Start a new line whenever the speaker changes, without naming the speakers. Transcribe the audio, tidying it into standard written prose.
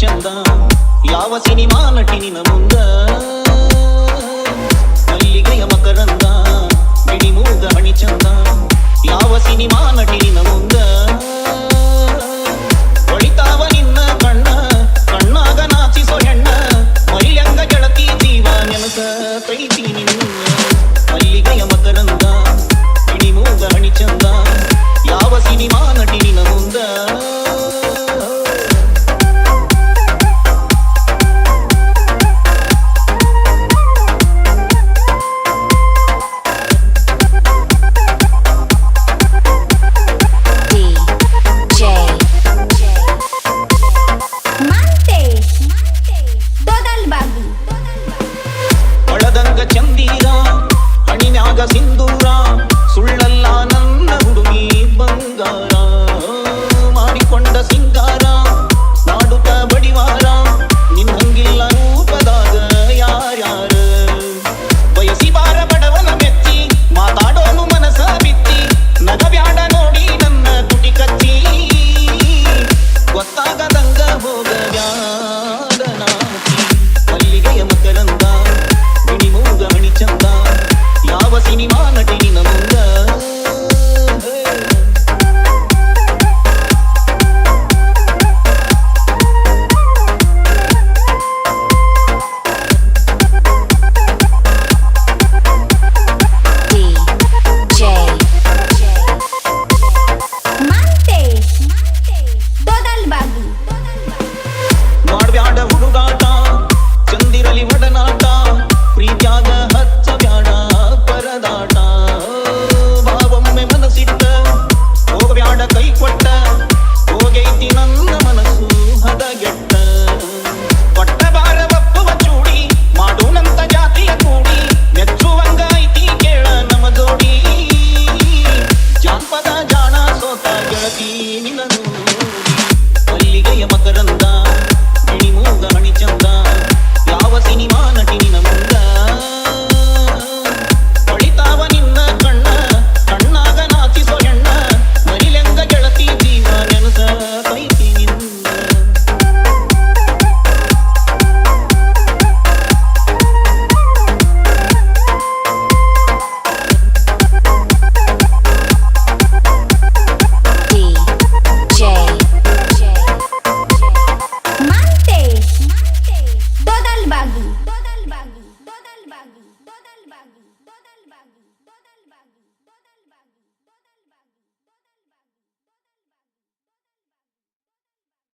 ಚಂದ ಯಾವ ಸಿನಿಮಾ ನಟಿ ನಿನ ಮುಂದ ಮಲ್ಲಿಗೆಯ ಮಕರಂದ ಬಿಡಿಮೂಗ ಹಣಿ ಚಂದ ಯಾವ ಸಿನಿಮಾ ನಟಿ ನಿನ ಮುಂದ ಹೊಳಿತಾವ ನಿನ್ನ ಕಣ್ಣ ಕಣ್ಣಾಗ ನಾಚಿಸೋ ಹೆಣ್ಣ ಮೈಯಂಗ ಗೆಳತಿ ಜೀವ ನೆನಸ ಕೈತಿ ನಿನ್ನ ಮಲ್ಲಿಗೆಯ ಮಕರಂದ ಬಿಡಿಮೂಗ ಹಣಿ ಚಂದ ಯಾವ ಸಿನಿಮಾ ನಟಿ ನಿನ ಮುಂದ ಚಂದೀರ ಹಣಿನ್ಯಾಗ ಸಿಂಧ